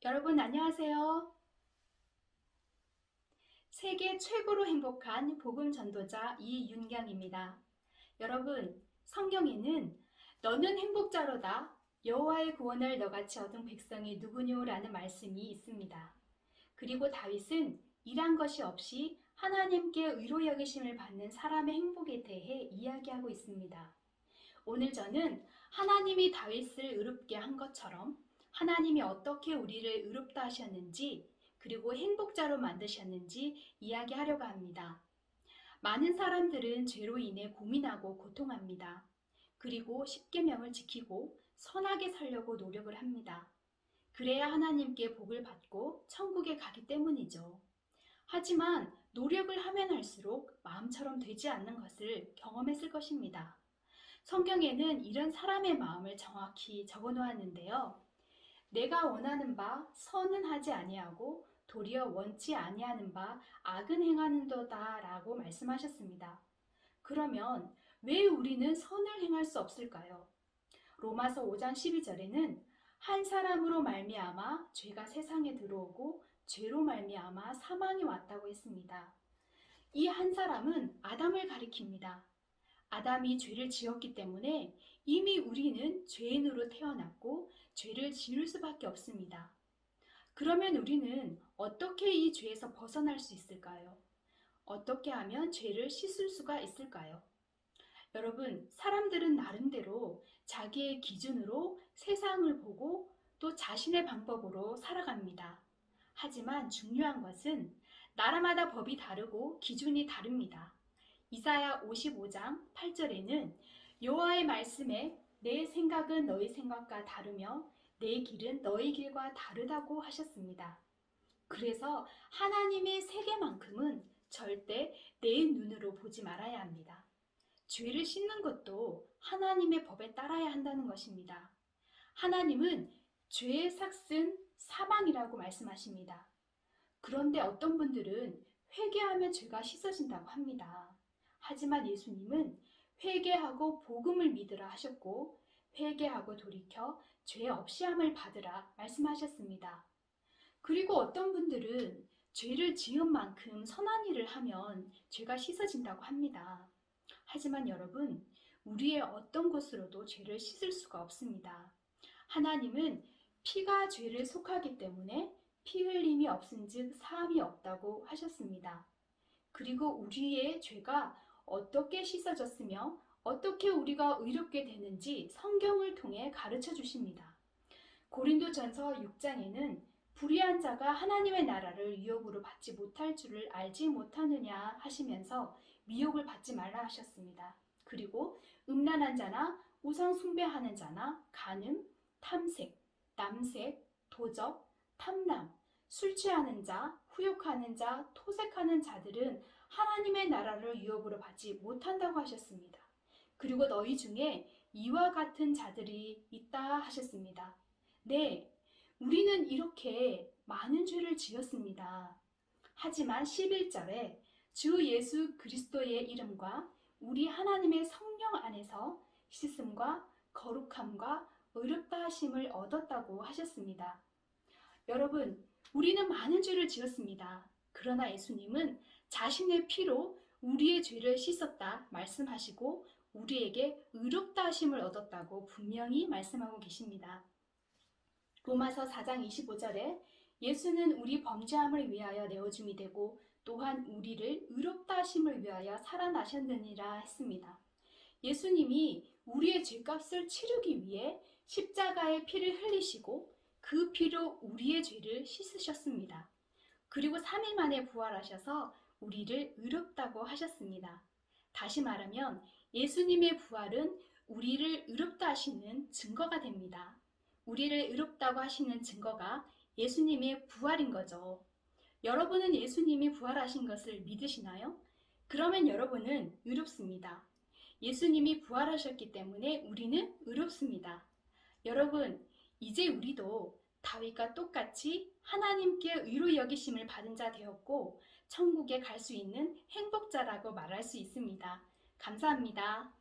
여러분 안녕하세요. 세계 최고로 행복한 복음 전도자 이윤경입니다. 여러분, 성경에는 너는 행복자로다. 여호와의 구원을 너같이 얻은 백성이 누구뇨라는 말씀이 있습니다. 그리고 다윗은 일한 것이 없이 하나님께 의로 여기심을 받는 사람의 행복에 대해 이야기하고 있습니다. 오늘 저는 하나님이 다윗을 의롭게 한 것처럼 하나님이 어떻게 우리를 의롭다 하셨는지 그리고 행복자로 만드셨는지 이야기하려고 합니다. 많은 사람들은 죄로 인해 고민하고 고통합니다. 그리고 십계명을 지키고 선하게 살려고 노력을 합니다. 그래야 하나님께 복을 받고 천국에 가기 때문이죠. 하지만 노력을 하면 할수록 마음처럼 되지 않는 것을 경험했을 것입니다. 성경에는 이런 사람의 마음을 정확히 적어 놓았는데요. 내가 원하는 바 선은 하지 아니하고 도리어 원치 아니하는 바 악은 행하는도다라고 말씀하셨습니다. 그러면 왜 우리는 선을 행할 수 없을까요? 로마서 5장 12절에는 한 사람으로 말미암아 죄가 세상에 들어오고 죄로 말미암아 사망이 왔다고 했습니다. 이 한 사람은 아담을 가리킵니다. 아담이 죄를 지었기 때문에 이미 우리는 죄인으로 태어났고 죄를 지을 수밖에 없습니다. 그러면 우리는 어떻게 이 죄에서 벗어날 수 있을까요? 어떻게 하면 죄를 씻을 수가 있을까요? 여러분, 사람들은 나름대로 자기의 기준으로 세상을 보고 또 자신의 방법으로 살아갑니다. 하지만 중요한 것은 나라마다 법이 다르고 기준이 다릅니다. 이사야 55장 8절에는 여호와의 말씀에 내 생각은 너희 생각과 다르며 내 길은 너희 길과 다르다고 하셨습니다. 그래서 하나님의 세계만큼은 절대 내 눈으로 보지 말아야 합니다. 죄를 씻는 것도 하나님의 법에 따라야 한다는 것입니다. 하나님은 죄의 삭은 사망이라고 말씀하십니다. 그런데 어떤 분들은 회개하면 죄가 씻어진다고 합니다. 하지만 예수님은 회개하고 복음을 믿으라 하셨고 회개하고 돌이켜 죄 없이함을 받으라 말씀하셨습니다. 그리고 어떤 분들은 죄를 지은 만큼 선한 일을 하면 죄가 씻어진다고 합니다. 하지만 여러분, 우리의 어떤 것으로도 죄를 씻을 수가 없습니다. 하나님은 피가 죄를 속하기 때문에 피 흘림이 없은즉 사함이 없다고 하셨습니다. 그리고 우리의 죄가 어떻게 씻어졌으며 어떻게 우리가 의롭게 되는지 성경을 통해 가르쳐 주십니다. 고린도전서 6장에는 불의한 자가 하나님의 나라를 유업으로 받지 못할 줄을 알지 못하느냐 하시면서 미혹을 받지 말라 하셨습니다. 그리고 음란한 자나 우상 숭배하는 자나 간음, 탐색, 남색, 도적, 탐람, 술 취하는 자, 후욕하는 자, 토색하는 자들은 하나님의 나라를 유업으로 받지 못한다고 하셨습니다. 그리고 너희 중에 이와 같은 자들이 있다 하셨습니다. 네, 우리는 이렇게 많은 죄를 지었습니다. 하지만 11절에 주 예수 그리스도의 이름과 우리 하나님의 성령 안에서 씻음과 거룩함과 의롭다 하심을 얻었다고 하셨습니다. 여러분, 우리는 많은 죄를 지었습니다. 그러나 예수님은 자신의 피로 우리의 죄를 씻었다 말씀하시고 우리에게 의롭다 하심을 얻었다고 분명히 말씀하고 계십니다. 로마서 4장 25절에 예수는 우리 범죄함을 위하여 내어줌이 되고 또한 우리를 의롭다 하심을 위하여 살아나셨느니라 했습니다. 예수님이 우리의 죄값을 치르기 위해 십자가의 피를 흘리시고 그 피로 우리의 죄를 씻으셨습니다. 그리고 3일 만에 부활하셔서 우리를 의롭다고 하셨습니다. 다시 말하면 예수님의 부활은 우리를 의롭다 하시는 증거가 됩니다. 우리를 의롭다고 하시는 증거가 예수님의 부활인 거죠. 여러분은 예수님이 부활하신 것을 믿으시나요? 그러면 여러분은 의롭습니다. 예수님이 부활하셨기 때문에 우리는 의롭습니다. 여러분, 이제 우리도 다윗과 똑같이 하나님께 의로 여기심을 받은 자 되었고 천국에 갈 수 있는 행복자라고 말할 수 있습니다. 감사합니다.